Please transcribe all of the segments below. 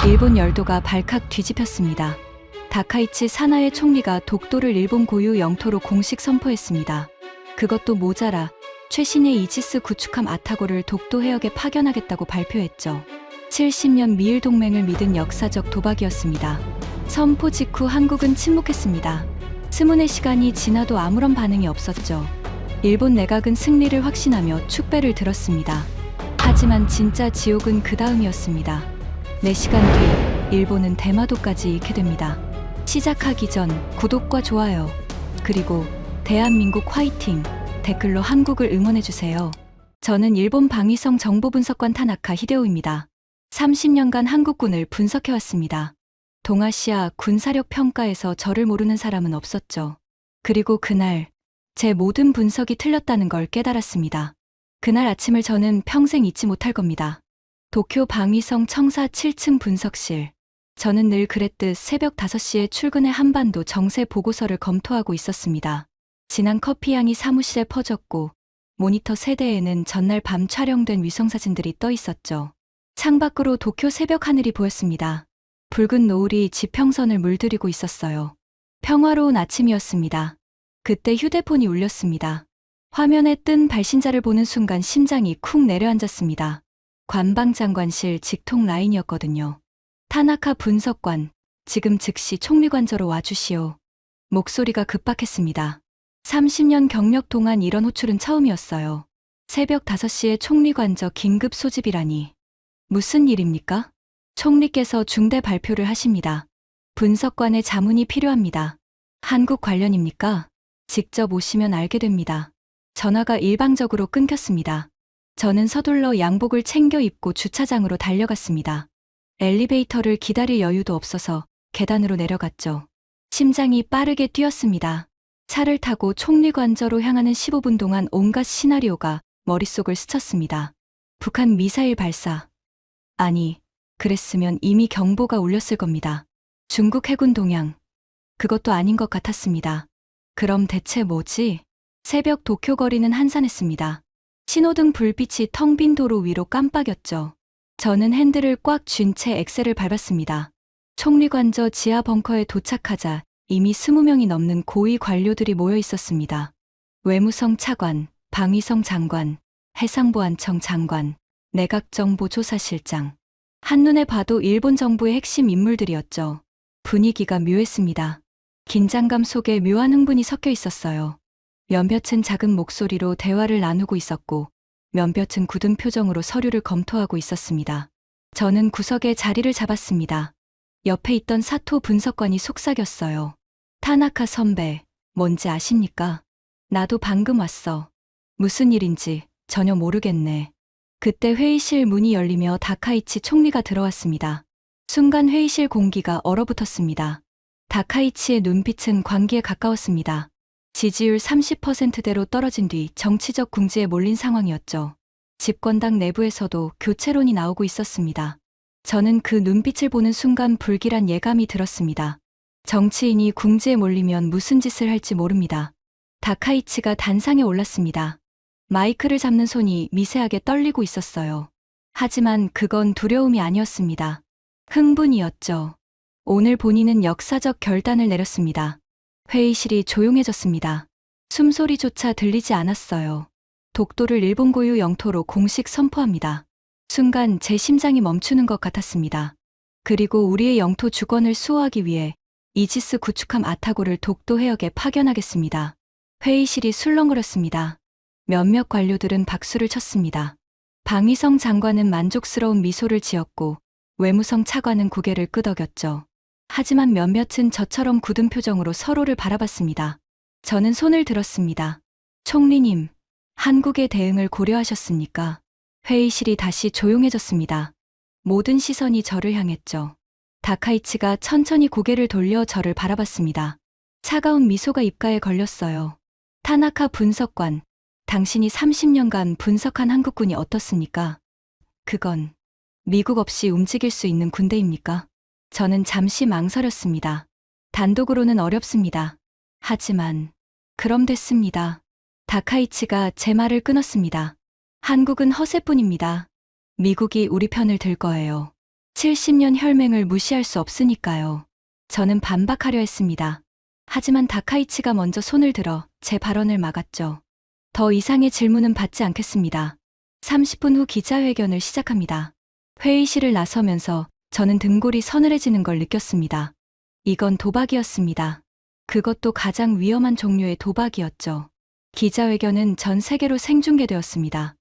일본 열도가 발칵 뒤집혔습니다. 다카이치 사나에 총리가 독도를 일본 고유 영토로 공식 선포했습니다. 그것도 모자라 최신의 이지스 구축함 아타고를 독도 해역에 파견하겠다고 발표했죠. 70년 미일 동맹을 믿은 역사적 도박이었습니다. 선포 직후 한국은 침묵했습니다. 스문의 시간이 지나도 아무런 반응이 없었죠. 일본 내각은 승리를 확신하며 축배를 들었습니다. 하지만 진짜 지옥은 그 다음이었습니다. 4시간 뒤 일본은 대마도까지 잃게 됩니다. 시작하기 전 구독과 좋아요, 그리고 대한민국 화이팅 댓글로 한국을 응원해주세요. 저는 일본 방위성 정보분석관 타나카 히데오입니다. 30년간 한국군을 분석해왔습니다. 동아시아 군사력 평가에서 저를 모르는 사람은 없었죠. 그리고 그날 제 모든 분석이 틀렸다는 걸 깨달았습니다. 그날 아침을 저는 평생 잊지 못할 겁니다. 도쿄 방위성 청사 7층 분석실. 저는 늘 그랬듯 새벽 5시에 출근해 한반도 정세 보고서를 검토하고 있었습니다. 진한 커피향이 사무실에 퍼졌고 모니터 세대에는 전날 밤 촬영된 위성사진들이 떠 있었죠. 창밖으로 도쿄 새벽 하늘이 보였습니다. 붉은 노을이 지평선을 물들이고 있었어요. 평화로운 아침이었습니다. 그때 휴대폰이 울렸습니다. 화면에 뜬 발신자를 보는 순간 심장이 쿵 내려앉았습니다. 관방장관실 직통 라인이었거든요. 타나카 분석관, 지금 즉시 총리관저로 와주시오. 목소리가 급박했습니다. 30년 경력 동안 이런 호출은 처음이었어요. 새벽 5시에 총리관저 긴급 소집이라니. 무슨 일입니까? 총리께서 중대 발표를 하십니다. 분석관의 자문이 필요합니다. 한국 관련입니까? 직접 오시면 알게 됩니다. 전화가 일방적으로 끊겼습니다. 저는 서둘러 양복을 챙겨 입고 주차장으로 달려갔습니다. 엘리베이터를 기다릴 여유도 없어서 계단으로 내려갔죠. 심장이 빠르게 뛰었습니다. 차를 타고 총리관저로 향하는 15분 동안 온갖 시나리오가 머릿속을 스쳤습니다. 북한 미사일 발사. 아니, 그랬으면 이미 경보가 울렸을 겁니다. 중국 해군 동향. 그것도 아닌 것 같았습니다. 그럼 대체 뭐지? 새벽 도쿄 거리는 한산했습니다. 신호등 불빛이 텅 빈 도로 위로 깜빡였죠. 저는 핸들을 꽉 쥔 채 엑셀을 밟았습니다. 총리관저 지하 벙커에 도착하자 이미 20명이 넘는 고위 관료들이 모여 있었습니다. 외무성 차관, 방위성 장관, 해상보안청 장관, 내각정보조사실장. 한눈에 봐도 일본 정부의 핵심 인물들이었죠. 분위기가 묘했습니다. 긴장감 속에 묘한 흥분이 섞여 있었어요. 몇몇은 작은 목소리로 대화를 나누고 있었고 몇몇은 굳은 표정으로 서류를 검토하고 있었습니다. 저는 구석에 자리를 잡았습니다. 옆에 있던 사토 분석관이 속삭였어요. 타나카 선배, 뭔지 아십니까? 나도 방금 왔어. 무슨 일인지 전혀 모르겠네. 그때 회의실 문이 열리며 다카이치 총리가 들어왔습니다. 순간 회의실 공기가 얼어붙었습니다. 다카이치의 눈빛은 광기에 가까웠습니다. 지지율 30%대로 떨어진 뒤 정치적 궁지에 몰린 상황이었죠. 집권당 내부에서도 교체론이 나오고 있었습니다. 저는 그 눈빛을 보는 순간 불길한 예감이 들었습니다. 정치인이 궁지에 몰리면 무슨 짓을 할지 모릅니다. 다카이치가 단상에 올랐습니다. 마이크를 잡는 손이 미세하게 떨리고 있었어요. 하지만 그건 두려움이 아니었습니다. 흥분이었죠. 오늘 본인은 역사적 결단을 내렸습니다. 회의실이 조용해졌습니다. 숨소리조차 들리지 않았어요. 독도를 일본 고유 영토로 공식 선포합니다. 순간 제 심장이 멈추는 것 같았습니다. 그리고 우리의 영토 주권을 수호하기 위해 이지스 구축함 아타고를 독도 해역에 파견하겠습니다. 회의실이 술렁거렸습니다. 몇몇 관료들은 박수를 쳤습니다. 방위성 장관은 만족스러운 미소를 지었고 외무성 차관은 고개를 끄덕였죠. 하지만 몇몇은 저처럼 굳은 표정으로 서로를 바라봤습니다. 저는 손을 들었습니다. 총리님, 한국의 대응을 고려하셨습니까? 회의실이 다시 조용해졌습니다. 모든 시선이 저를 향했죠. 다카이치가 천천히 고개를 돌려 저를 바라봤습니다. 차가운 미소가 입가에 걸렸어요. 타나카 분석관, 당신이 30년간 분석한 한국군이 어떻습니까? 그건 미국 없이 움직일 수 있는 군대입니까? 저는 잠시 망설였습니다. 단독으로는 어렵습니다. 하지만 그럼 됐습니다. 다카이치가 제 말을 끊었습니다. 한국은 허세뿐입니다. 미국이 우리 편을 들 거예요. 70년 혈맹을 무시할 수 없으니까요. 저는 반박하려 했습니다. 하지만 다카이치가 먼저 손을 들어 제 발언을 막았죠. 더 이상의 질문은 받지 않겠습니다. 30분 후 기자회견을 시작합니다. 회의실을 나서면서 저는 등골이 서늘해지는 걸 느꼈습니다. 이건 도박이었습니다. 그것도 가장 위험한 종류의 도박이었죠. 기자회견은 전 세계로 생중계되었습니다.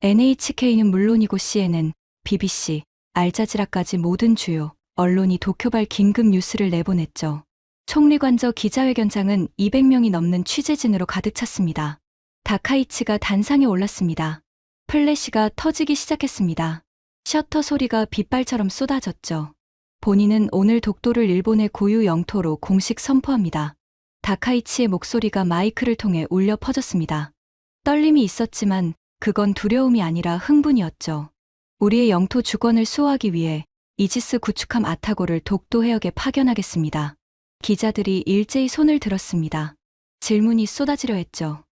NHK는 물론이고 CNN, BBC, 알자지라까지 모든 주요 언론이 도쿄발 긴급 뉴스를 내보냈죠. 총리관저 기자회견장은 200명이 넘는 취재진으로 가득 찼습니다. 다카이치가 단상에 올랐습니다. 플래시가 터지기 시작했습니다. 셔터 소리가 빗발처럼 쏟아졌죠. 본인은 오늘 독도를 일본의 고유 영토로 공식 선포합니다. 다카이치의 목소리가 마이크를 통해 울려 퍼졌습니다. 떨림이 있었지만 그건 두려움이 아니라 흥분이었죠. 우리의 영토 주권을 수호하기 위해 이지스 구축함 아타고를 독도 해역에 파견하겠습니다. 기자들이 일제히 손을 들었습니다. 질문이 쏟아지려 했죠.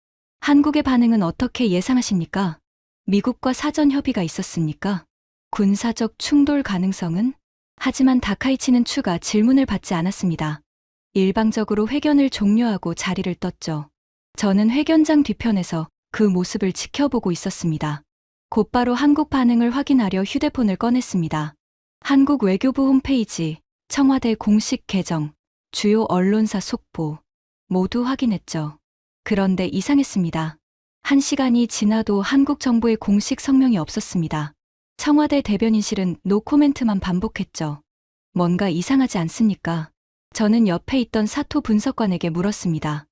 한국의 반응은 어떻게 예상하십니까? 미국과 사전 협의가 있었습니까? 군사적 충돌 가능성은? 하지만 다카이치는 추가 질문을 받지 않았습니다. 일방적으로 회견을 종료하고 자리를 떴죠. 저는 회견장 뒤편에서 그 모습을 지켜보고 있었습니다. 곧바로 한국 반응을 확인하려 휴대폰을 꺼냈습니다. 한국 외교부 홈페이지, 청와대 공식 계정, 주요 언론사 속보 모두 확인했죠. 그런데 이상했습니다. 1시간이 지나도 한국 정부의 공식 성명이 없었습니다. 청와대 대변인실은 노코멘트만 반복했죠. 뭔가 이상하지 않습니까? 저는 옆에 있던 사토 분석관에게 물었습니다.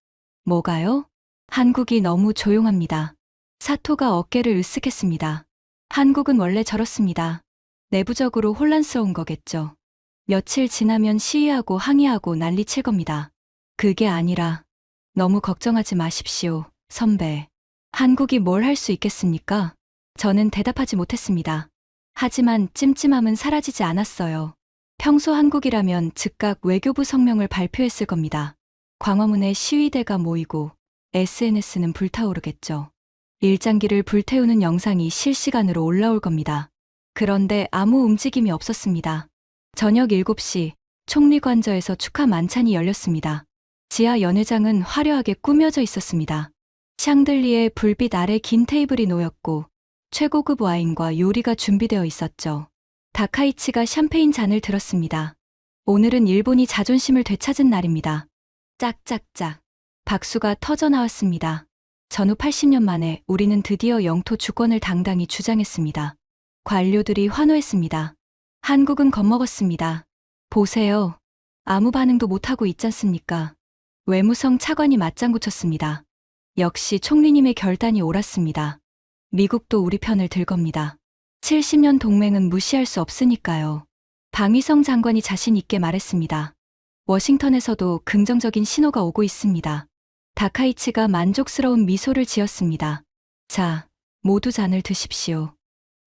뭐가요? 한국이 너무 조용합니다. 사토가 어깨를 으쓱했습니다. 한국은 원래 저렇습니다. 내부적으로 혼란스러운 거겠죠. 며칠 지나면 시위하고 항의하고 난리칠 겁니다. 그게 아니라 너무 걱정하지 마십시오, 선배. 한국이 뭘 할 수 있겠습니까? 저는 대답하지 못했습니다. 하지만 찜찜함은 사라지지 않았어요. 평소 한국이라면 즉각 외교부 성명을 발표했을 겁니다. 광화문에 시위대가 모이고 SNS는 불타오르겠죠. 일장기를 불태우는 영상이 실시간으로 올라올 겁니다. 그런데 아무 움직임이 없었습니다. 저녁 7시 총리관저에서 축하 만찬이 열렸습니다. 지하 연회장은 화려하게 꾸며져 있었습니다. 샹들리에 불빛 아래 긴 테이블이 놓였고 최고급 와인과 요리가 준비되어 있었죠. 다카이치가 샴페인 잔을 들었습니다. 오늘은 일본이 자존심을 되찾은 날입니다. 짝짝짝. 박수가 터져 나왔습니다. 전후 80년 만에 우리는 드디어 영토 주권을 당당히 주장했습니다. 관료들이 환호했습니다. 한국은 겁먹었습니다. 보세요. 아무 반응도 못하고 있잖습니까? 외무성 차관이 맞장구 쳤습니다. 역시 총리님의 결단이 옳았습니다. 미국도 우리 편을 들 겁니다. 70년 동맹은 무시할 수 없으니까요. 방위성 장관이 자신 있게 말했습니다. 워싱턴에서도 긍정적인 신호가 오고 있습니다. 다카이치가 만족스러운 미소를 지었습니다. 자, 모두 잔을 드십시오.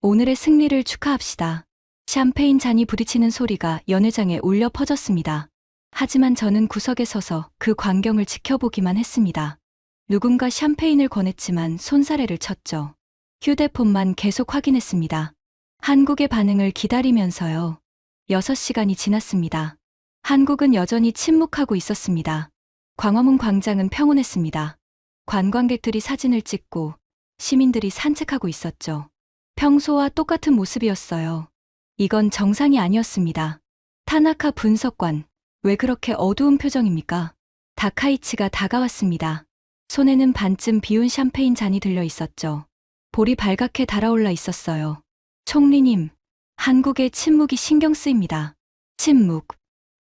오늘의 승리를 축하합시다. 샴페인 잔이 부딪히는 소리가 연회장에 울려 퍼졌습니다. 하지만 저는 구석에 서서 그 광경을 지켜보기만 했습니다. 누군가 샴페인을 권했지만 손사래를 쳤죠. 휴대폰만 계속 확인했습니다. 한국의 반응을 기다리면서요. 6시간이 지났습니다. 한국은 여전히 침묵하고 있었습니다. 광화문 광장은 평온했습니다. 관광객들이 사진을 찍고 시민들이 산책하고 있었죠. 평소와 똑같은 모습이었어요. 이건 정상이 아니었습니다. 타나카 분석관, 왜 그렇게 어두운 표정입니까? 다카이치가 다가왔습니다. 손에는 반쯤 비운 샴페인 잔이 들려 있었죠. 볼이 발갛게 달아올라 있었어요. 총리님, 한국의 침묵이 신경 쓰입니다. 침묵.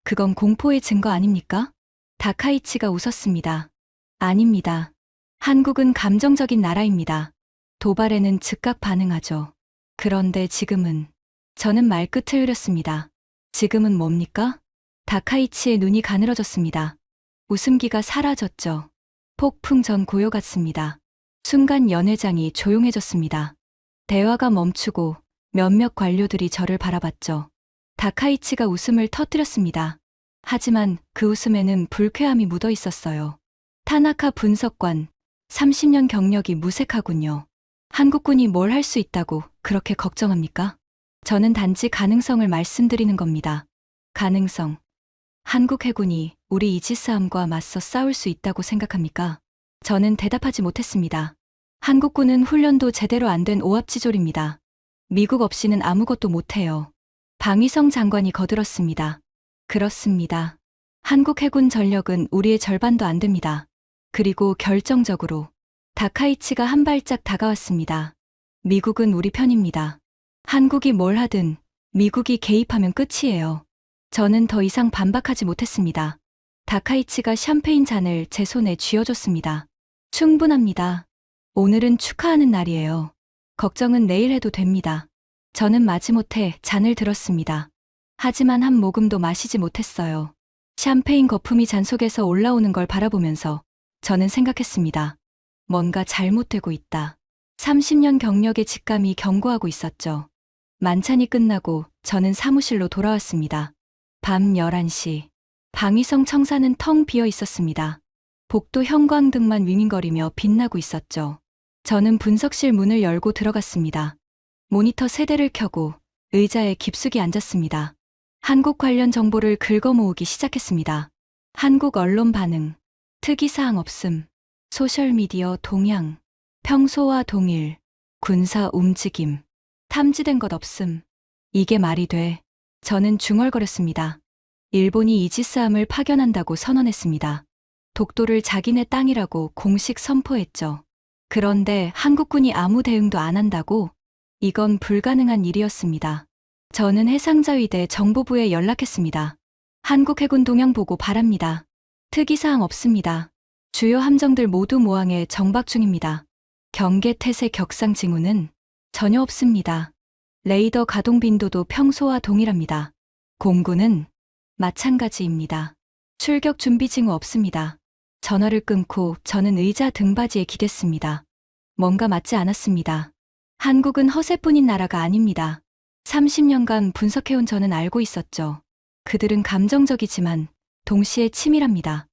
그건 공포의 증거 아닙니까? 다카이치가 웃었습니다. 아닙니다. 한국은 감정적인 나라입니다. 도발에는 즉각 반응하죠. 그런데 지금은, 저는 말끝을 흐렸습니다. 지금은 뭡니까? 다카이치의 눈이 가늘어졌습니다. 웃음기가 사라졌죠. 폭풍 전 고요 같습니다. 순간 연회장이 조용해졌습니다. 대화가 멈추고 몇몇 관료들이 저를 바라봤죠. 다카이치가 웃음을 터뜨렸습니다. 하지만 그 웃음에는 불쾌함이 묻어 있었어요. 타나카 분석관, 30년 경력이 무색하군요. 한국군이 뭘 할 수 있다고 그렇게 걱정합니까? 저는 단지 가능성을 말씀드리는 겁니다. 가능성. 한국 해군이 우리 이지스함과 맞서 싸울 수 있다고 생각합니까? 저는 대답하지 못했습니다. 한국군은 훈련도 제대로 안 된 오합지졸입니다. 미국 없이는 아무것도 못해요. 방위성 장관이 거들었습니다. 그렇습니다. 한국 해군 전력은 우리의 절반도 안 됩니다. 그리고 결정적으로 다카이치가 한 발짝 다가왔습니다. 미국은 우리 편입니다. 한국이 뭘 하든 미국이 개입하면 끝이에요. 저는 더 이상 반박하지 못했습니다. 다카이치가 샴페인 잔을 제 손에 쥐어줬습니다. 충분합니다. 오늘은 축하하는 날이에요. 걱정은 내일 해도 됩니다. 저는 마지못해 잔을 들었습니다. 하지만 한 모금도 마시지 못했어요. 샴페인 거품이 잔 속에서 올라오는 걸 바라보면서 저는 생각했습니다. 뭔가 잘못되고 있다. 30년 경력의 직감이 경고하고 있었죠. 만찬이 끝나고 저는 사무실로 돌아왔습니다. 밤 11시. 방위성 청사는 텅 비어 있었습니다. 복도 형광등만 윙윙거리며 빛나고 있었죠. 저는 분석실 문을 열고 들어갔습니다. 모니터 세대를 켜고 의자에 깊숙이 앉았습니다. 한국 관련 정보를 긁어모으기 시작했습니다. 한국 언론 반응, 특이사항 없음, 소셜미디어 동향, 평소와 동일, 군사 움직임, 탐지된 것 없음. 이게 말이 돼. 저는 중얼거렸습니다. 일본이 이지스함을 파견한다고 선언했습니다. 독도를 자기네 땅이라고 공식 선포했죠. 그런데 한국군이 아무 대응도 안 한다고? 이건 불가능한 일이었습니다. 저는 해상자위대 정보부에 연락했습니다. 한국 해군 동향 보고 바랍니다. 특이사항 없습니다. 주요 함정들 모두 모항에 정박 중입니다. 경계 태세 격상 징후는 전혀 없습니다. 레이더 가동 빈도도 평소와 동일합니다. 공군은 마찬가지입니다. 출격 준비 징후 없습니다. 전화를 끊고 저는 의자 등받이에 기댔습니다. 뭔가 맞지 않았습니다. 한국은 허세뿐인 나라가 아닙니다. 30년간 분석해온 저는 알고 있었죠. 그들은 감정적이지만 동시에 치밀합니다.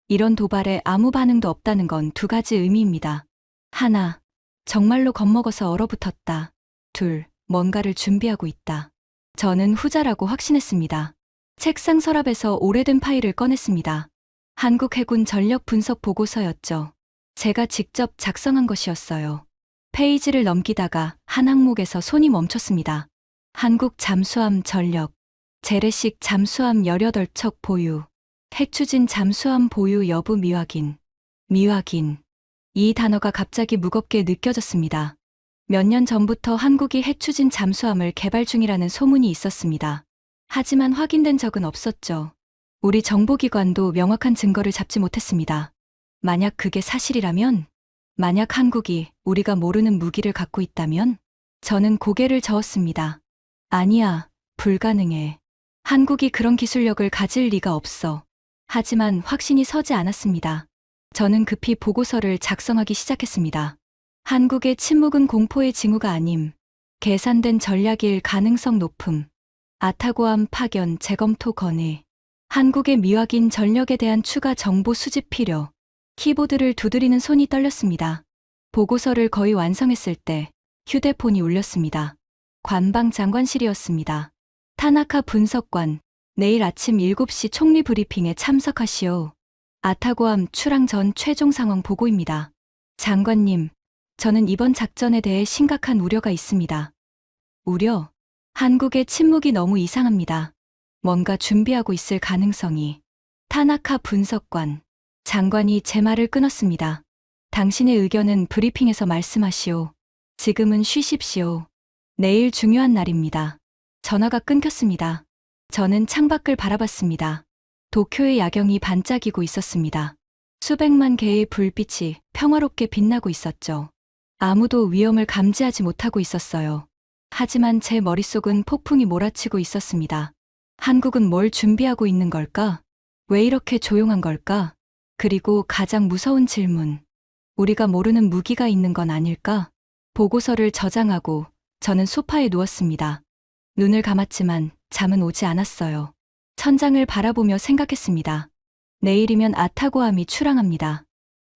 이런 도발에 아무 반응도 없다는 건 두 가지 의미입니다. 하나, 정말로 겁먹어서 얼어붙었다. 둘, 뭔가를 준비하고 있다. 저는 후자라고 확신했습니다. 책상 서랍에서 오래된 파일을 꺼냈습니다. 한국 해군 전력 분석 보고서였죠. 제가 직접 작성한 것이었어요. 페이지를 넘기다가 한 항목에서 손이 멈췄습니다. 한국 잠수함 전력, 재래식 잠수함 18척 보유, 핵추진 잠수함 보유 여부 미확인. 미확인. 이 단어가 갑자기 무겁게 느껴졌습니다. 몇 년 전부터 한국이 핵추진 잠수함을 개발 중이라는 소문이 있었습니다. 하지만 확인된 적은 없었죠. 우리 정보기관도 명확한 증거를 잡지 못했습니다. 만약 그게 사실이라면, 만약 한국이 우리가 모르는 무기를 갖고 있다면, 저는 고개를 저었습니다. 아니야, 불가능해. 한국이 그런 기술력을 가질 리가 없어. 하지만 확신이 서지 않았습니다. 저는 급히 보고서를 작성하기 시작했습니다. 한국의 침묵은 공포의 징후가 아님, 계산된 전략일 가능성 높음, 아타고함 파견 재검토 건의, 한국의 미확인 전력에 대한 추가 정보 수집 필요. 키보드를 두드리는 손이 떨렸습니다. 보고서를 거의 완성했을 때 휴대폰이 울렸습니다. 관방 장관실이었습니다. 타나카 분석관, 내일 아침 7시 총리 브리핑에 참석하시오. 아타고함 출항 전 최종 상황 보고입니다. 장관님, 저는 이번 작전에 대해 심각한 우려가 있습니다. 우려? 한국의 침묵이 너무 이상합니다. 뭔가 준비하고 있을 가능성이. 타나카 분석관. 장관이 제 말을 끊었습니다. 당신의 의견은 브리핑에서 말씀하시오. 지금은 쉬십시오. 내일 중요한 날입니다. 전화가 끊겼습니다. 저는 창밖을 바라봤습니다. 도쿄의 야경이 반짝이고 있었습니다. 수백만 개의 불빛이 평화롭게 빛나고 있었죠. 아무도 위험을 감지하지 못하고 있었어요. 하지만 제 머릿속은 폭풍이 몰아치고 있었습니다. 한국은 뭘 준비하고 있는 걸까? 왜 이렇게 조용한 걸까? 그리고 가장 무서운 질문. 우리가 모르는 무기가 있는 건 아닐까? 보고서를 저장하고 저는 소파에 누웠습니다. 눈을 감았지만 잠은 오지 않았어요. 천장을 바라보며 생각했습니다. 내일이면 아타고함이 출항합니다.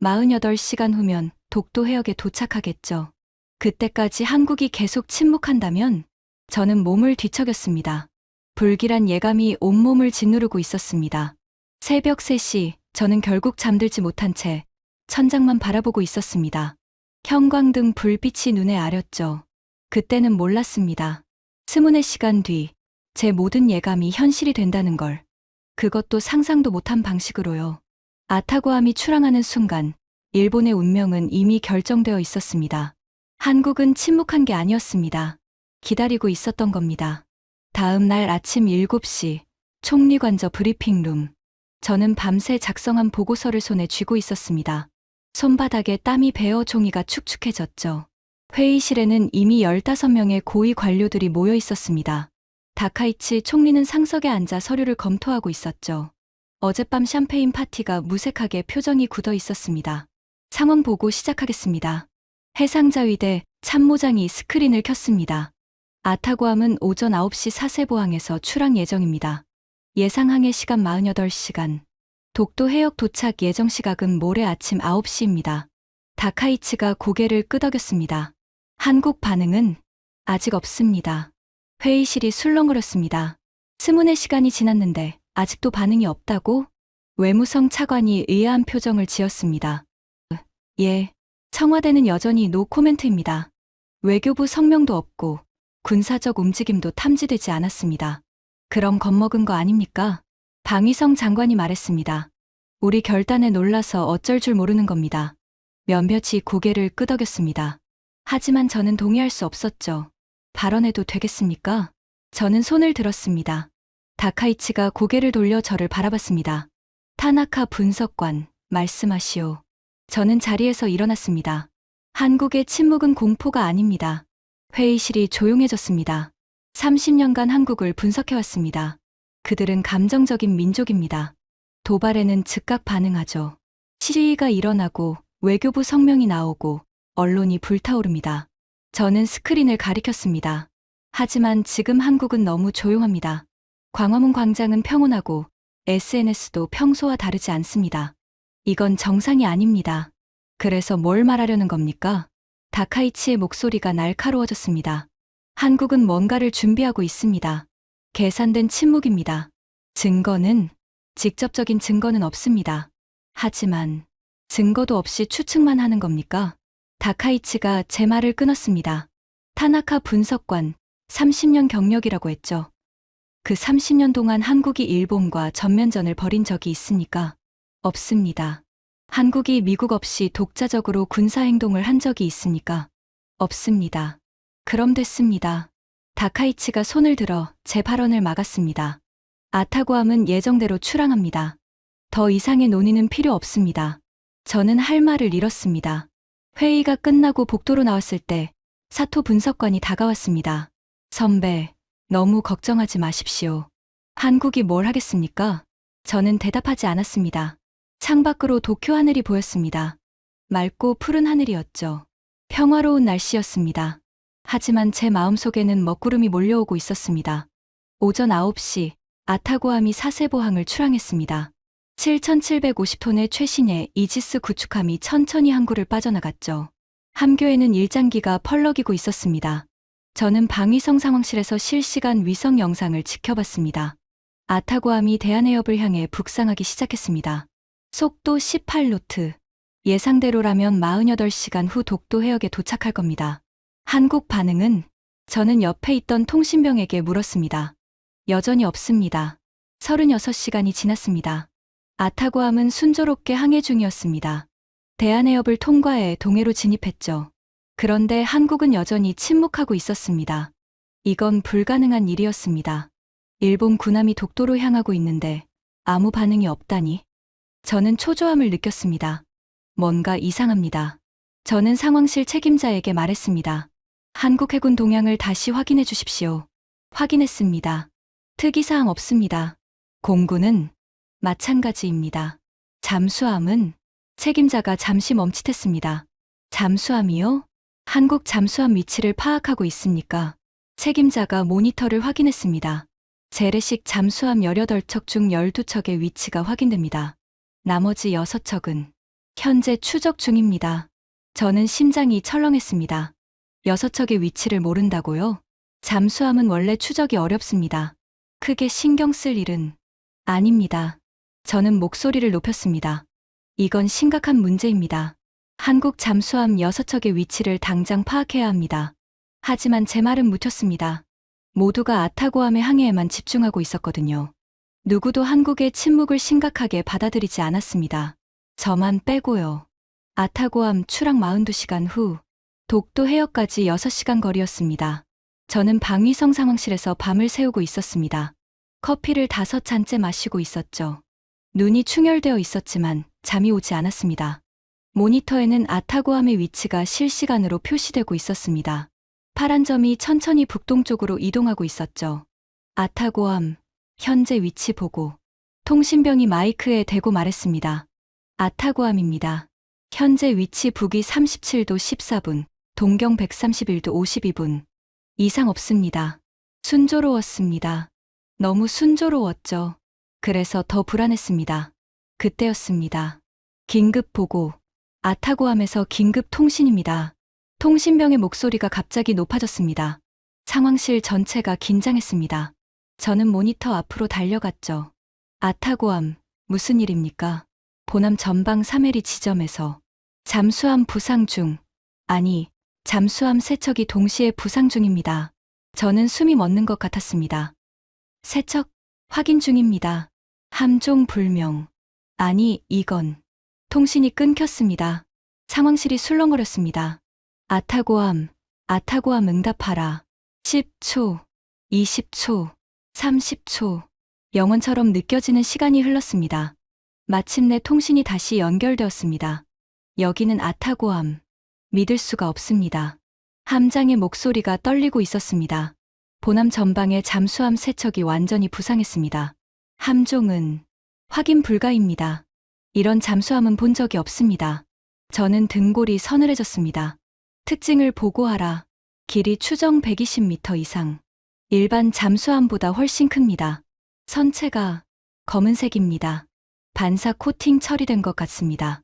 48시간 후면 독도 해역에 도착하겠죠. 그때까지 한국이 계속 침묵한다면 저는 몸을 뒤척였습니다. 불길한 예감이 온몸을 짓누르고 있었습니다. 새벽 3시, 저는 결국 잠들지 못한 채 천장만 바라보고 있었습니다. 형광등 불빛이 눈에 아렸죠. 그때는 몰랐습니다. 24시간 뒤, 제 모든 예감이 현실이 된다는 걸. 그것도 상상도 못한 방식으로요. 아타고함이 출항하는 순간, 일본의 운명은 이미 결정되어 있었습니다. 한국은 침묵한 게 아니었습니다. 기다리고 있었던 겁니다. 다음 날 아침 7시, 총리관저 브리핑룸. 저는 밤새 작성한 보고서를 손에 쥐고 있었습니다. 손바닥에 땀이 배어 종이가 축축해졌죠. 회의실에는 이미 15명의 고위 관료들이 모여 있었습니다. 다카이치 총리는 상석에 앉아 서류를 검토하고 있었죠. 어젯밤 샴페인 파티가 무색하게 표정이 굳어 있었습니다. 상황 보고 시작하겠습니다. 해상자위대 참모장이 스크린을 켰습니다. 아타고함은 오전 9시 사세보항에서 출항 예정입니다. 예상 항해 시간 48시간. 독도 해역 도착 예정 시각은 모레 아침 9시입니다. 다카이치가 고개를 끄덕였습니다. 한국 반응은 아직 없습니다. 회의실이 술렁거렸습니다. 24시간이 지났는데 아직도 반응이 없다고? 외무성 차관이 의아한 표정을 지었습니다. 예, 청와대는 여전히 노 코멘트입니다. 외교부 성명도 없고 군사적 움직임도 탐지되지 않았습니다. 그럼 겁먹은 거 아닙니까? 방위성 장관이 말했습니다. 우리 결단에 놀라서 어쩔 줄 모르는 겁니다. 몇몇이 고개를 끄덕였습니다. 하지만 저는 동의할 수 없었죠. 발언해도 되겠습니까? 저는 손을 들었습니다. 다카이치가 고개를 돌려 저를 바라봤습니다. 타나카 분석관, 말씀하시오. 저는 자리에서 일어났습니다. 한국의 침묵은 공포가 아닙니다. 회의실이 조용해졌습니다. 30년간 한국을 분석해왔습니다. 그들은 감정적인 민족입니다. 도발에는 즉각 반응하죠. 시위가 일어나고 외교부 성명이 나오고 언론이 불타오릅니다. 저는 스크린을 가리켰습니다. 하지만 지금 한국은 너무 조용합니다. 광화문 광장은 평온하고 SNS도 평소와 다르지 않습니다. 이건 정상이 아닙니다. 그래서 뭘 말하려는 겁니까? 다카이치의 목소리가 날카로워졌습니다. 한국은 뭔가를 준비하고 있습니다. 계산된 침묵입니다. 증거는, 직접적인 증거는 없습니다. 하지만 증거도 없이 추측만 하는 겁니까? 다카이치가 제 말을 끊었습니다. 타나카 분석관, 30년 경력이라고 했죠. 그 30년 동안 한국이 일본과 전면전을 벌인 적이 있습니까? 없습니다. 한국이 미국 없이 독자적으로 군사행동을 한 적이 있습니까? 없습니다. 그럼 됐습니다. 다카이치가 손을 들어 제 발언을 막았습니다. 아타고함은 예정대로 출항합니다. 더 이상의 논의는 필요 없습니다. 저는 할 말을 잃었습니다. 회의가 끝나고 복도로 나왔을 때 사토 분석관이 다가왔습니다. 선배, 너무 걱정하지 마십시오. 한국이 뭘 하겠습니까? 저는 대답하지 않았습니다. 창밖으로 도쿄 하늘이 보였습니다. 맑고 푸른 하늘이었죠. 평화로운 날씨였습니다. 하지만 제 마음속에는 먹구름이 몰려오고 있었습니다. 오전 9시 아타고함이 사세보항을 출항했습니다. 7,750톤의 최신의 이지스 구축함이 천천히 항구를 빠져나갔죠. 함교에는 일장기가 펄럭이고 있었습니다. 저는 방위성 상황실에서 실시간 위성 영상을 지켜봤습니다. 아타고함이 대한해협을 향해 북상하기 시작했습니다. 속도 18노트. 예상대로라면 48시간 후 독도 해역에 도착할 겁니다. 한국 반응은? 저는 옆에 있던 통신병에게 물었습니다. 여전히 없습니다. 36시간이 지났습니다. 아타고함은 순조롭게 항해 중이었습니다. 대한해협을 통과해 동해로 진입했죠. 그런데 한국은 여전히 침묵하고 있었습니다. 이건 불가능한 일이었습니다. 일본 군함이 독도로 향하고 있는데 아무 반응이 없다니. 저는 초조함을 느꼈습니다. 뭔가 이상합니다. 저는 상황실 책임자에게 말했습니다. 한국 해군 동향을 다시 확인해 주십시오. 확인했습니다. 특이사항 없습니다. 공군은 마찬가지입니다. 잠수함은? 책임자가 잠시 멈칫했습니다. 잠수함이요? 한국 잠수함 위치를 파악하고 있습니까? 책임자가 모니터를 확인했습니다. 재래식 잠수함 18척 중 12척의 위치가 확인됩니다. 나머지 6척은 현재 추적 중입니다. 저는 심장이 철렁했습니다. 6척의 위치를 모른다고요? 잠수함은 원래 추적이 어렵습니다. 크게 신경 쓸 일은 아닙니다. 저는 목소리를 높였습니다. 이건 심각한 문제입니다. 한국 잠수함 6척의 위치를 당장 파악해야 합니다. 하지만 제 말은 묻혔습니다. 모두가 아타고함의 항해에만 집중하고 있었거든요. 누구도 한국의 침묵을 심각하게 받아들이지 않았습니다. 저만 빼고요. 아타고함 추락 42시간 후 독도 해역까지 6시간 거리였습니다. 저는 방위성 상황실에서 밤을 새우고 있었습니다. 커피를 5잔째 마시고 있었죠. 눈이 충혈되어 있었지만 잠이 오지 않았습니다. 모니터에는 아타고함의 위치가 실시간으로 표시되고 있었습니다. 파란 점이 천천히 북동쪽으로 이동하고 있었죠. 아타고함, 현재 위치 보고. 통신병이 마이크에 대고 말했습니다. 아타고함입니다. 현재 위치 북위 37도 14분, 동경 131도 52분. 이상 없습니다. 순조로웠습니다. 너무 순조로웠죠. 그래서 더 불안했습니다. 그때였습니다. 긴급 보고. 아타고함에서 긴급 통신입니다. 통신병의 목소리가 갑자기 높아졌습니다. 상황실 전체가 긴장했습니다. 저는 모니터 앞으로 달려갔죠. 아타고함, 무슨 일입니까? 보남 전방 3해리 지점에서 잠수함 부상 중, 아니, 잠수함 3척이 동시에 부상 중입니다. 저는 숨이 멎는 것 같았습니다. 3척, 확인 중입니다. 함종 불명. 아니, 이건. 통신이 끊겼습니다. 상황실이 술렁거렸습니다. 아타고함 응답하라. 10초, 20초, 30초. 영원처럼 느껴지는 시간이 흘렀습니다. 마침내 통신이 다시 연결되었습니다. 여기는 아타고함. 믿을 수가 없습니다. 함장의 목소리가 떨리고 있었습니다. 보남 전방의 잠수함 3척이 완전히 부상했습니다. 함종은 확인 불가입니다. 이런 잠수함은 본 적이 없습니다. 저는 등골이 서늘해졌습니다. 특징을 보고하라. 길이 추정 120m 이상. 일반 잠수함보다 훨씬 큽니다. 선체가 검은색입니다. 반사 코팅 처리된 것 같습니다.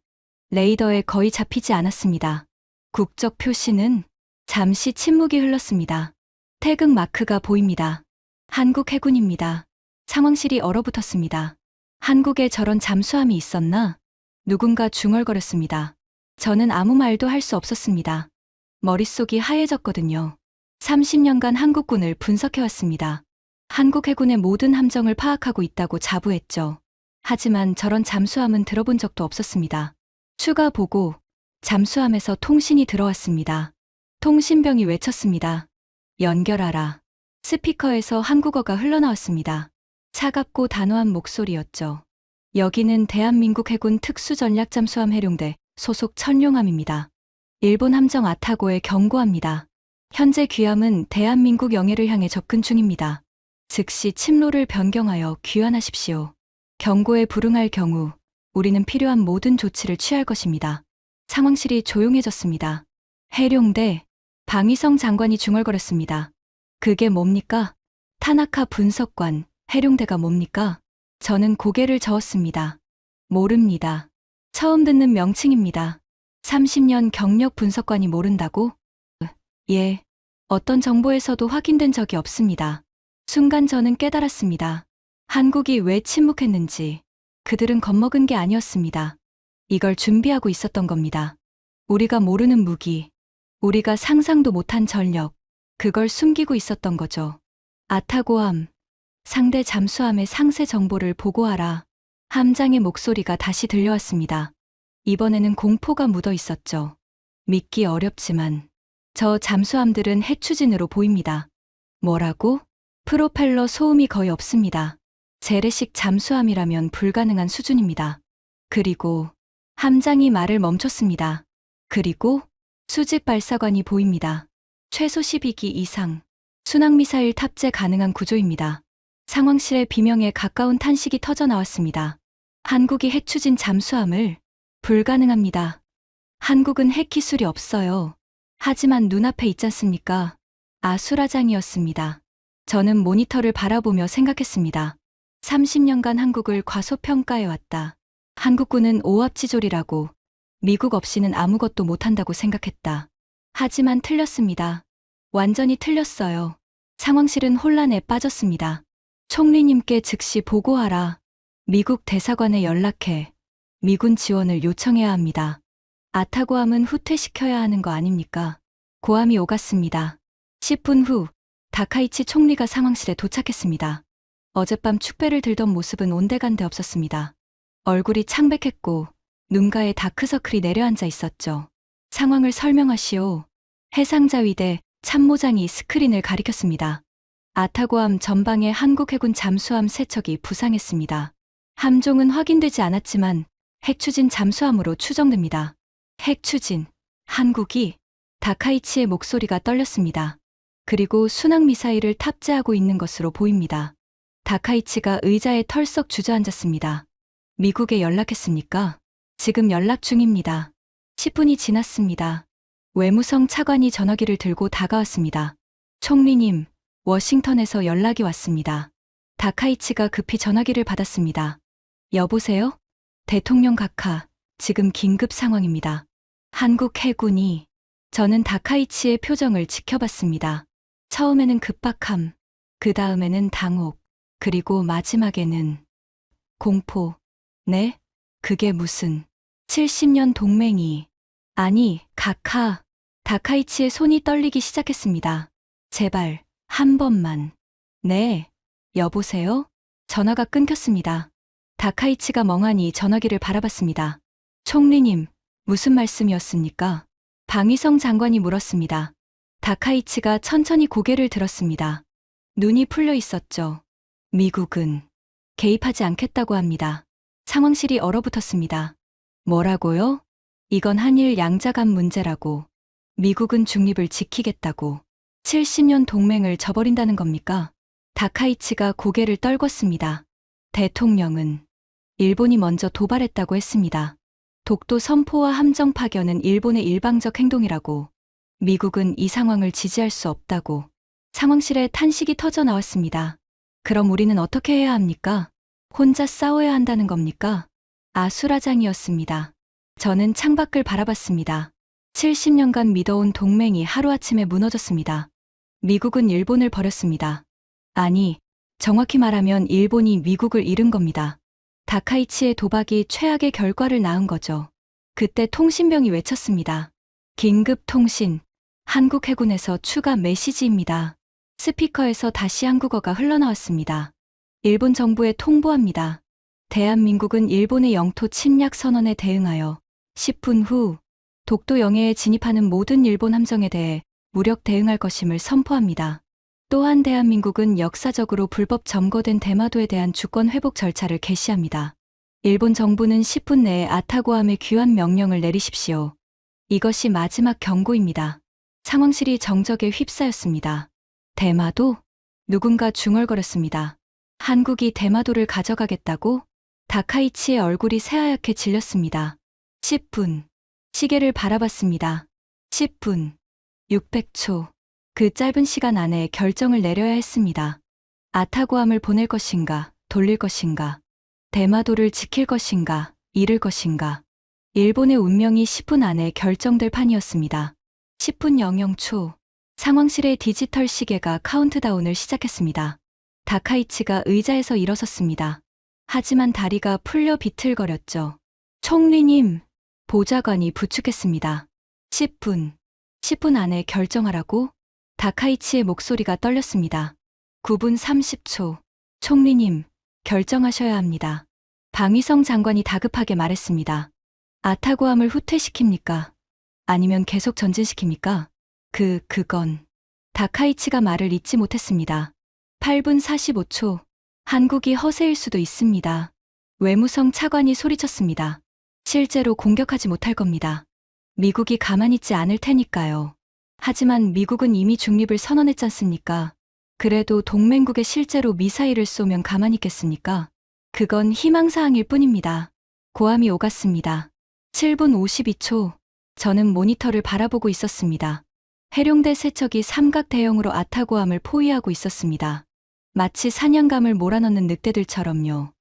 레이더에 거의 잡히지 않았습니다. 국적 표시는 잠시 침묵이 흘렀습니다. 태극 마크가 보입니다. 한국 해군입니다. 상황실이 얼어붙었습니다. 한국에 저런 잠수함이 있었나? 누군가 중얼거렸습니다. 저는 아무 말도 할 수 없었습니다. 머릿속이 하얘졌거든요. 30년간 한국군을 분석해왔습니다. 한국 해군의 모든 함정을 파악하고 있다고 자부했죠. 하지만 저런 잠수함은 들어본 적도 없었습니다. 추가 보고, 잠수함에서 통신이 들어왔습니다. 통신병이 외쳤습니다. 연결하라. 스피커에서 한국어가 흘러나왔습니다. 차갑고 단호한 목소리였죠. 여기는 대한민국 해군 특수전략잠수함 해룡대 소속 천룡함입니다. 일본 함정 아타고에 경고합니다. 현재 귀함은 대한민국 영해를 향해 접근 중입니다. 즉시 침로를 변경하여 귀환하십시오. 경고에 불응할 경우 우리는 필요한 모든 조치를 취할 것입니다. 상황실이 조용해졌습니다. 해룡대, 방위성 장관이 중얼거렸습니다. 그게 뭡니까? 타나카 분석관, 해룡대가 뭡니까? 저는 고개를 저었습니다. 모릅니다. 처음 듣는 명칭입니다. 30년 경력 분석관이 모른다고? 예. 어떤 정보에서도 확인된 적이 없습니다. 순간 저는 깨달았습니다. 한국이 왜 침묵했는지. 그들은 겁먹은 게 아니었습니다. 이걸 준비하고 있었던 겁니다. 우리가 모르는 무기, 우리가 상상도 못한 전력, 그걸 숨기고 있었던 거죠. 아타고함, 상대 잠수함의 상세 정보를 보고하라. 함장의 목소리가 다시 들려왔습니다. 이번에는 공포가 묻어 있었죠. 믿기 어렵지만 저 잠수함들은 해추진으로 보입니다. 뭐라고? 프로펠러 소음이 거의 없습니다. 재래식 잠수함이라면 불가능한 수준입니다. 그리고 함장이 말을 멈췄습니다. 그리고 수직 발사관이 보입니다. 최소 12기 이상. 순항미사일 탑재 가능한 구조입니다. 상황실의 비명에 가까운 탄식이 터져 나왔습니다. 한국이 핵추진 잠수함을 불가능합니다. 한국은 핵 기술이 없어요. 하지만 눈앞에 있지 않습니까? 아수라장이었습니다. 저는 모니터를 바라보며 생각했습니다. 30년간 한국을 과소평가해왔다. 한국군은 오합지졸이라고, 미국 없이는 아무것도 못한다고 생각했다. 하지만 틀렸습니다. 완전히 틀렸어요. 상황실은 혼란에 빠졌습니다. 총리님께 즉시 보고하라. 미국 대사관에 연락해 미군 지원을 요청해야 합니다. 아타고함은 후퇴시켜야 하는 거 아닙니까? 고함이 오갔습니다. 10분 후 다카이치 총리가 상황실에 도착했습니다. 어젯밤 축배를 들던 모습은 온데간데 없었습니다. 얼굴이 창백했고 눈가에 다크서클이 내려앉아 있었죠. 상황을 설명하시오. 해상자위대 참모장이 스크린을 가리켰습니다. 아타고함 전방에 한국 해군 잠수함 3척이 부상했습니다. 함종은 확인되지 않았지만 핵추진 잠수함으로 추정됩니다. 핵추진, 한국이? 다카이치의 목소리가 떨렸습니다. 그리고 순항미사일을 탑재하고 있는 것으로 보입니다. 다카이치가 의자에 털썩 주저앉았습니다. 미국에 연락했습니까? 지금 연락 중입니다. 10분이 지났습니다. 외무성 차관이 전화기를 들고 다가왔습니다. 총리님, 워싱턴에서 연락이 왔습니다. 다카이치가 급히 전화기를 받았습니다. 여보세요? 대통령 각하, 지금 긴급 상황입니다. 한국 해군이. 저는 다카이치의 표정을 지켜봤습니다. 처음에는 급박함, 그 다음에는 당혹, 그리고 마지막에는 공포. 네? 그게 무슨 70년 동맹이. 아니, 각하. 다카이치의 손이 떨리기 시작했습니다. 제발, 한 번만. 네. 여보세요? 전화가 끊겼습니다. 다카이치가 멍하니 전화기를 바라봤습니다. 총리님, 무슨 말씀이었습니까? 방위성 장관이 물었습니다. 다카이치가 천천히 고개를 들었습니다. 눈이 풀려 있었죠. 미국은 개입하지 않겠다고 합니다. 상황실이 얼어붙었습니다. 뭐라고요? 이건 한일 양자간 문제라고. 미국은 중립을 지키겠다고. 70년 동맹을 저버린다는 겁니까? 다카이치가 고개를 떨궜습니다. 대통령은 일본이 먼저 도발했다고 했습니다. 독도 선포와 함정 파견은 일본의 일방적 행동이라고. 미국은 이 상황을 지지할 수 없다고. 상황실에 탄식이 터져 나왔습니다. 그럼 우리는 어떻게 해야 합니까? 혼자 싸워야 한다는 겁니까? 아수라장이었습니다. 저는 창밖을 바라봤습니다. 70년간 믿어온 동맹이 하루아침에 무너졌습니다. 미국은 일본을 버렸습니다. 아니, 정확히 말하면 일본이 미국을 잃은 겁니다. 다카이치의 도박이 최악의 결과를 낳은 거죠. 그때 통신병이 외쳤습니다. 긴급 통신, 한국 해군에서 추가 메시지입니다. 스피커에서 다시 한국어가 흘러나왔습니다. 일본 정부에 통보합니다. 대한민국은 일본의 영토 침략 선언에 대응하여 10분 후 독도 영해에 진입하는 모든 일본 함정에 대해 무력 대응할 것임을 선포합니다. 또한 대한민국은 역사적으로 불법 점거된 대마도에 대한 주권 회복 절차를 개시합니다. 일본 정부는 10분 내에 아타고함에 귀환 명령을 내리십시오. 이것이 마지막 경고입니다. 상황실이 정적에 휩싸였습니다. 대마도? 누군가 중얼거렸습니다. 한국이 대마도를 가져가겠다고? 다카이치의 얼굴이 새하얗게 질렸습니다. 10분. 시계를 바라봤습니다. 10분. 600초. 그 짧은 시간 안에 결정을 내려야 했습니다. 아타고함을 보낼 것인가, 돌릴 것인가, 대마도를 지킬 것인가, 잃을 것인가. 일본의 운명이 10분 안에 결정될 판이었습니다. 10분 00초. 상황실의 디지털 시계가 카운트다운을 시작했습니다. 다카이치가 의자에서 일어섰습니다. 하지만 다리가 풀려 비틀거렸죠. 총리님, 보좌관이 부축했습니다. 10분. 10분 안에 결정하라고? 다카이치의 목소리가 떨렸습니다. 9분 30초. 총리님, 결정하셔야 합니다. 방위성 장관이 다급하게 말했습니다. 아타고함을 후퇴시킵니까? 아니면 계속 전진시킵니까? 그건. 다카이치가 말을 잇지 못했습니다. 8분 45초. 한국이 허세일 수도 있습니다. 외무성 차관이 소리쳤습니다. 실제로 공격하지 못할 겁니다. 미국이 가만히 있지 않을 테니까요. 하지만 미국은 이미 중립을 선언했지 않습니까? 그래도 동맹국에 실제로 미사일을 쏘면 가만히 있겠습니까? 그건 희망사항일 뿐입니다. 고함이 오갔습니다. 7분 52초. 저는 모니터를 바라보고 있었습니다. 해룡대 세척이 삼각 대형으로 아타고함을 포위하고 있었습니다. 마치 사냥감을 몰아넣는 늑대들처럼요.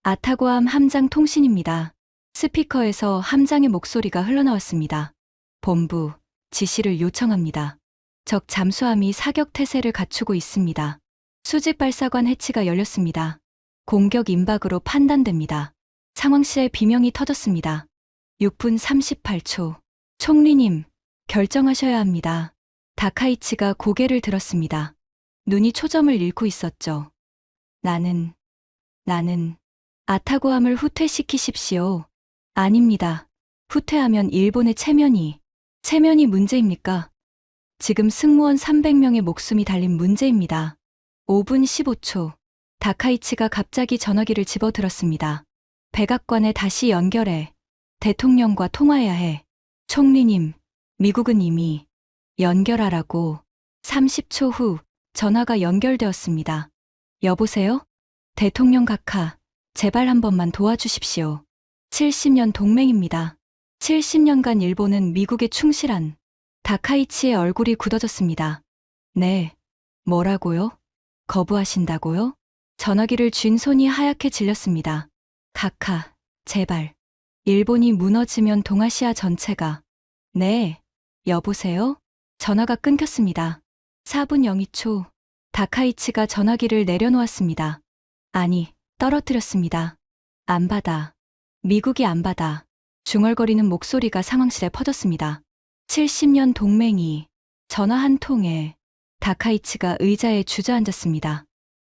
아타고함 함장 통신입니다. 스피커에서 함장의 목소리가 흘러나왔습니다. 본부, 지시를 요청합니다. 적 잠수함이 사격 태세를 갖추고 있습니다. 수직 발사관 해치가 열렸습니다. 공격 임박으로 판단됩니다. 상황실에 비명이 터졌습니다. 6분 38초. 총리님, 결정하셔야 합니다. 다카이치가 고개를 들었습니다. 눈이 초점을 잃고 있었죠. 나는 아타고함을 후퇴시키십시오. 아닙니다. 후퇴하면 일본의 체면이 문제입니까? 지금 승무원 300명의 목숨이 달린 문제입니다. 5분 15초. 다카이치가 갑자기 전화기를 집어들었습니다. 백악관에 다시 연결해. 대통령과 통화해야 해. 총리님, 미국은 이미 연결하라고. 30초 후 전화가 연결되었습니다. 여보세요? 대통령 각하, 제발 한 번만 도와주십시오. 70년 동맹입니다. 70년간 일본은 미국에 충실한. 다카이치의 얼굴이 굳어졌습니다. 네. 뭐라고요? 거부하신다고요? 전화기를 쥔 손이 하얗게 질렸습니다. 각하, 제발. 일본이 무너지면 동아시아 전체가. 네. 여보세요? 전화가 끊겼습니다. 4분 02초. 다카이치가 전화기를 내려놓았습니다. 아니, 떨어뜨렸습니다. 안 받아. 미국이 안 받아. 중얼거리는 목소리가 상황실에 퍼졌습니다. 70년 동맹이. 전화 한 통에 다카이치가 의자에 주저앉았습니다.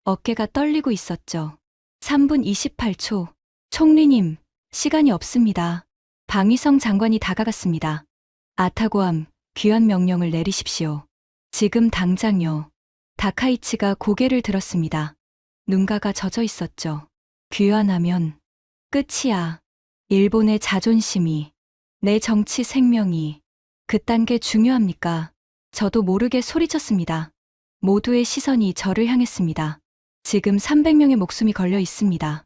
어깨가 떨리고 있었죠. 3분 28초. 총리님, 시간이 없습니다. 방위성 장관이 다가갔습니다. 아타고함, 귀환 명령을 내리십시오. 지금 당장요. 다카이치가 고개를 들었습니다. 눈가가 젖어 있었죠. 귀환하면 끝이야. 일본의 자존심이, 내 정치 생명이 그딴 게 중요합니까? 저도 모르게 소리쳤습니다. 모두의 시선이 저를 향했습니다. 지금 300명의 목숨이 걸려 있습니다.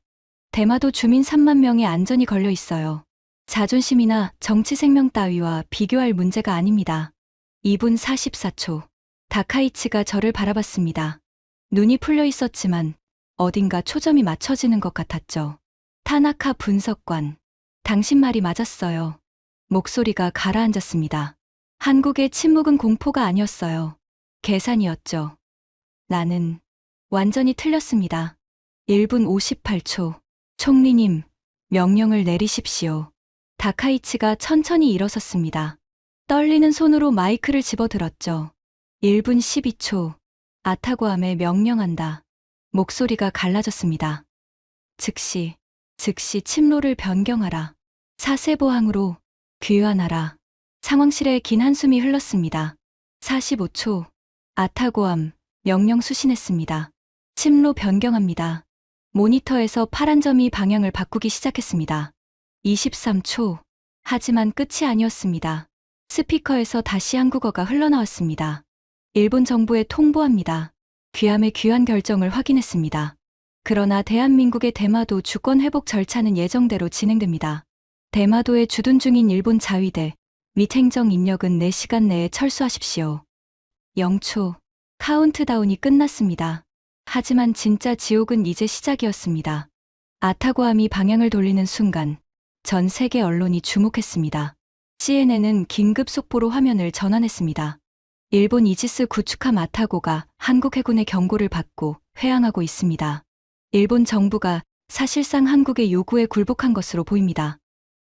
대마도 주민 3만 명의 안전이 걸려 있어요. 자존심이나 정치 생명 따위와 비교할 문제가 아닙니다. 2분 44초. 다카이치가 저를 바라봤습니다. 눈이 풀려 있었지만 어딘가 초점이 맞춰지는 것 같았죠. 타나카 분석관. 당신 말이 맞았어요. 목소리가 가라앉았습니다. 한국의 침묵은 공포가 아니었어요. 계산이었죠. 나는 완전히 틀렸습니다. 1분 58초. 총리님, 명령을 내리십시오. 다카이치가 천천히 일어섰습니다. 떨리는 손으로 마이크를 집어들었죠. 1분 12초. 아타고함에 명령한다. 목소리가 갈라졌습니다. 즉시 침로를 변경하라. 사세보항으로 귀환하라. 상황실에 긴 한숨이 흘렀습니다. 45초. 아타고함, 명령 수신했습니다. 침로 변경합니다. 모니터에서 파란 점이 방향을 바꾸기 시작했습니다. 23초. 하지만 끝이 아니었습니다. 스피커에서 다시 한국어가 흘러나왔습니다. 일본 정부에 통보합니다. 귀함의 귀환 결정을 확인했습니다. 그러나 대한민국의 대마도 주권 회복 절차는 예정대로 진행됩니다. 대마도에 주둔 중인 일본 자위대 및 행정 인력은 4시간 내에 철수하십시오. 0초. 카운트다운이 끝났습니다. 하지만 진짜 지옥은 이제 시작이었습니다. 아타고함이 방향을 돌리는 순간 전 세계 언론이 주목했습니다. CNN은 긴급 속보로 화면을 전환했습니다. 일본 이지스 구축함 아타고가 한국 해군의 경고를 받고 회항하고 있습니다. 일본 정부가 사실상 한국의 요구에 굴복한 것으로 보입니다.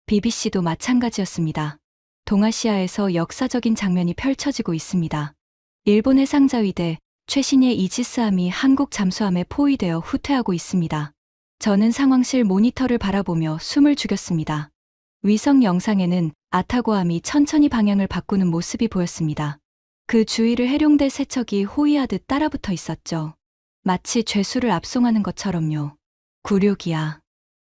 BBC도 마찬가지였습니다. 동아시아에서 역사적인 장면이 펼쳐지고 있습니다. 일본 해상자위대 최신의 이지스함이 한국 잠수함에 포위되어 후퇴하고 있습니다. 저는 상황실 모니터를 바라보며 숨을 죽였습니다. 위성 영상에는 아타고함이 천천히 방향을 바꾸는 모습이 보였습니다. 그 주위를 해룡대 세척이 호위하듯 따라붙어 있었죠. 마치 죄수를 압송하는 것처럼요. 굴욕이야.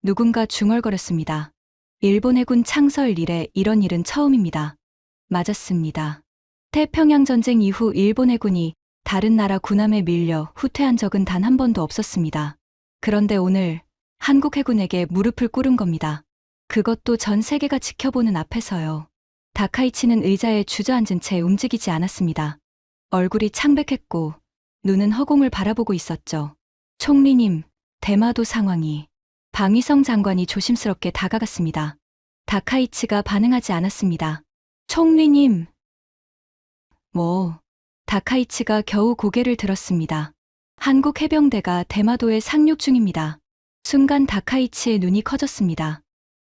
누군가 중얼거렸습니다. 일본 해군 창설 이래 이런 일은 처음입니다. 맞았습니다. 태평양 전쟁 이후 일본 해군이 다른 나라 군함에 밀려 후퇴한 적은 단 한 번도 없었습니다. 그런데 오늘 한국 해군에게 무릎을 꿇은 겁니다. 그것도 전 세계가 지켜보는 앞에서요. 다카이치는 의자에 주저앉은 채 움직이지 않았습니다. 얼굴이 창백했고 눈은 허공을 바라보고 있었죠. 총리님, 대마도 상황이. 방위성 장관이 조심스럽게 다가갔습니다. 다카이치가 반응하지 않았습니다. 총리님. 다카이치가 겨우 고개를 들었습니다. 한국 해병대가 대마도에 상륙 중입니다. 순간 다카이치의 눈이 커졌습니다.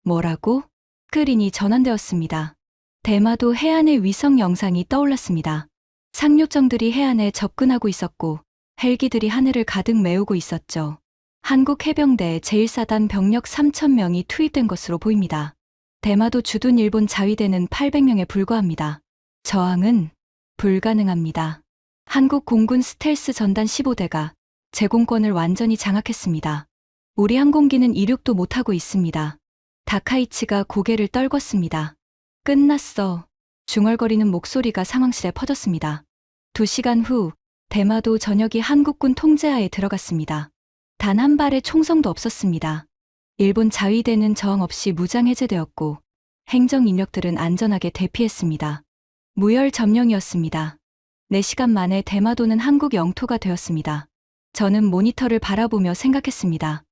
뭐라고? 스크린이 전환되었습니다. 대마도 해안의 위성 영상이 떠올랐습니다. 상륙정들이 해안에 접근하고 있었고 헬기들이 하늘을 가득 메우고 있었죠. 한국 해병대 제1사단 병력 3,000명이 투입된 것으로 보입니다. 대마도 주둔 일본 자위대는 800명에 불과합니다. 저항은 불가능합니다. 한국 공군 스텔스 전단 15대가 제공권을 완전히 장악했습니다. 우리 항공기는 이륙도 못하고 있습니다. 다카이치가 고개를 떨궜습니다. 끝났어. 중얼거리는 목소리가 상황실에 퍼졌습니다. 2시간 후 대마도 전역이 한국군 통제하에 들어갔습니다. 단 한 발의 총성도 없었습니다. 일본 자위대는 저항 없이 무장 해제되었고 행정 인력들은 안전하게 대피했습니다. 무혈 점령이었습니다. 4시간 만에 대마도는 한국 영토가 되었습니다. 저는 모니터를 바라보며 생각했습니다.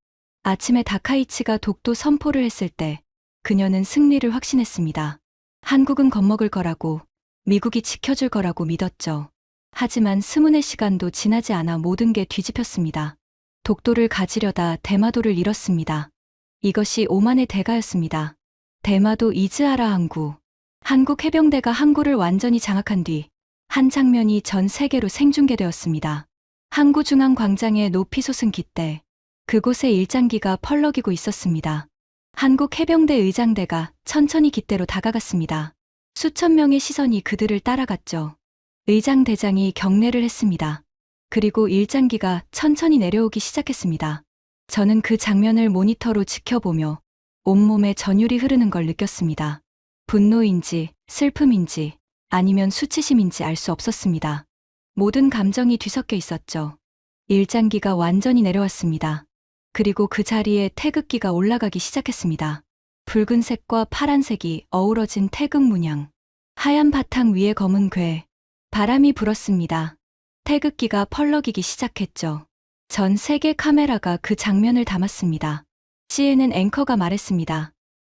아침에 다카이치가 독도 선포를 했을 때 그녀는 승리를 확신했습니다. 한국은 겁먹을 거라고, 미국이 지켜줄 거라고 믿었죠. 하지만 24시간도 지나지 않아 모든 게 뒤집혔습니다. 독도를 가지려다 대마도를 잃었습니다. 이것이 오만의 대가였습니다. 대마도 이즈하라 항구. 한국 해병대가 항구를 완전히 장악한 뒤 한 장면이 전 세계로 생중계되었습니다. 항구 중앙 광장에 높이 솟은 깃대. 그곳에 일장기가 펄럭이고 있었습니다. 한국 해병대 의장대가 천천히 깃대로 다가갔습니다. 수천 명의 시선이 그들을 따라갔죠. 의장대장이 경례를 했습니다. 그리고 일장기가 천천히 내려오기 시작했습니다. 저는 그 장면을 모니터로 지켜보며 온몸에 전율이 흐르는 걸 느꼈습니다. 분노인지 슬픔인지 아니면 수치심인지 알 수 없었습니다. 모든 감정이 뒤섞여 있었죠. 일장기가 완전히 내려왔습니다. 그리고 그 자리에 태극기가 올라가기 시작했습니다. 붉은색과 파란색이 어우러진 태극 문양. 하얀 바탕 위에 검은 궤. 바람이 불었습니다. 태극기가 펄럭이기 시작했죠. 전 세계 카메라가 그 장면을 담았습니다. CNN 앵커가 말했습니다.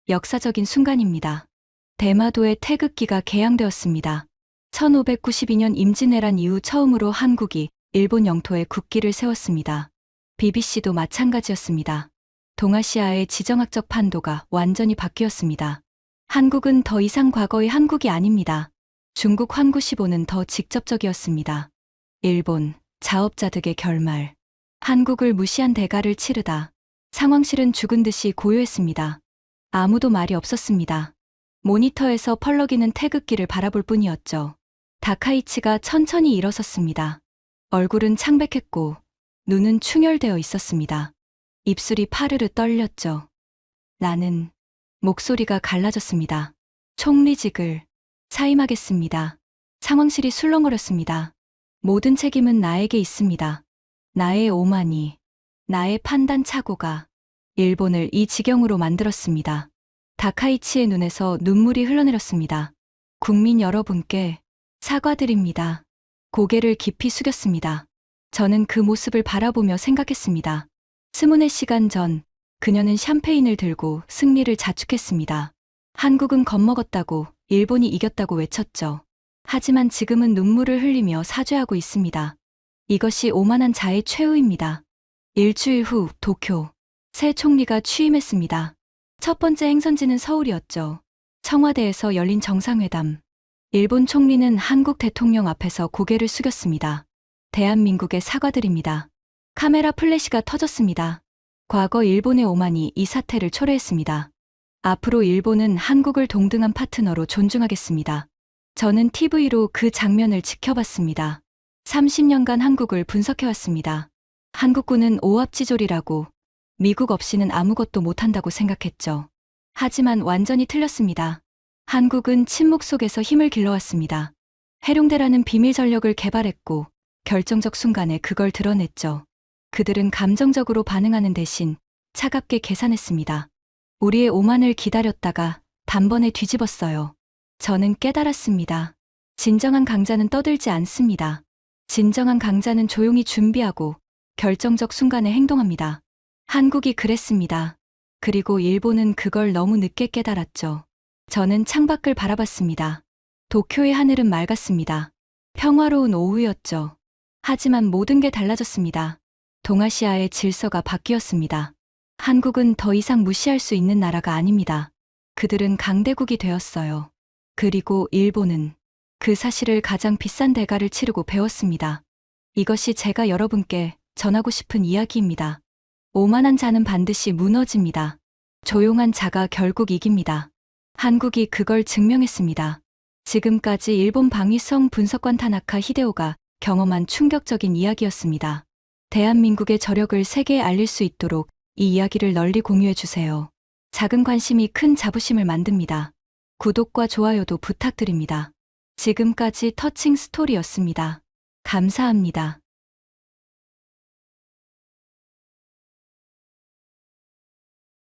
역사적인 순간입니다. 대마도의 태극기가 개양되었습니다. 1592년 임진왜란 이후 처음으로 한국이 일본 영토에 국기를 세웠습니다. BBC도 마찬가지였습니다. 동아시아의 지정학적 판도가 완전히 바뀌었습니다. 한국은 더 이상 과거의 한국이 아닙니다. 중국 환구시보는 더 직접적이었습니다. 일본, 자업자득의 결말. 한국을 무시한 대가를 치르다. 상황실은 죽은 듯이 고요했습니다. 아무도 말이 없었습니다. 모니터에서 펄럭이는 태극기를 바라볼 뿐이었죠. 다카이치가 천천히 일어섰습니다. 얼굴은 창백했고 눈은 충혈되어 있었습니다. 입술이 파르르 떨렸죠. 나는 목소리가 갈라졌습니다. 총리직을 사임하겠습니다. 상황실이 술렁거렸습니다. 모든 책임은 나에게 있습니다. 나의 오만이, 나의 판단 착오가 일본을 이 지경으로 만들었습니다. 다카이치의 눈에서 눈물이 흘러내렸습니다. 국민 여러분께 사과드립니다. 고개를 깊이 숙였습니다. 저는 그 모습을 바라보며 생각했습니다. 24시간 전 그녀는 샴페인을 들고 승리를 자축했습니다. 한국은 겁먹었다고, 일본이 이겼다고 외쳤죠. 하지만 지금은 눈물을 흘리며 사죄하고 있습니다. 이것이 오만한 자의 최후입니다. 일주일 후 도쿄. 새 총리가 취임했습니다. 첫 번째 행선지는 서울이었죠. 청와대에서 열린 정상회담. 일본 총리는 한국 대통령 앞에서 고개를 숙였습니다. 대한민국에 사과드립니다. 카메라 플래시가 터졌습니다. 과거 일본의 오만이 이 사태를 초래했습니다. 앞으로 일본은 한국을 동등한 파트너로 존중하겠습니다. 저는 TV로 그 장면을 지켜봤습니다. 30년간 한국을 분석해왔습니다. 한국군은 오합지졸이라고, 미국 없이는 아무것도 못한다고 생각했죠. 하지만 완전히 틀렸습니다. 한국은 침묵 속에서 힘을 길러왔습니다. 해룡대라는 비밀 전력을 개발했고 결정적 순간에 그걸 드러냈죠. 그들은 감정적으로 반응하는 대신 차갑게 계산했습니다. 우리의 오만을 기다렸다가 단번에 뒤집었어요. 저는 깨달았습니다. 진정한 강자는 떠들지 않습니다. 진정한 강자는 조용히 준비하고 결정적 순간에 행동합니다. 한국이 그랬습니다. 그리고 일본은 그걸 너무 늦게 깨달았죠. 저는 창밖을 바라봤습니다. 도쿄의 하늘은 맑았습니다. 평화로운 오후였죠. 하지만 모든 게 달라졌습니다. 동아시아의 질서가 바뀌었습니다. 한국은 더 이상 무시할 수 있는 나라가 아닙니다. 그들은 강대국이 되었어요. 그리고 일본은 그 사실을 가장 비싼 대가를 치르고 배웠습니다. 이것이 제가 여러분께 전하고 싶은 이야기입니다. 오만한 자는 반드시 무너집니다. 조용한 자가 결국 이깁니다. 한국이 그걸 증명했습니다. 지금까지 일본 방위성 분석관 타나카 히데오가 경험한 충격적인 이야기였습니다. 대한민국의 저력을 세계에 알릴 수 있도록 이 이야기를 널리 공유해 주세요. 작은 관심이 큰 자부심을 만듭니다. 구독과 좋아요도 부탁드립니다. 지금까지 터칭 스토리였습니다. 감사합니다.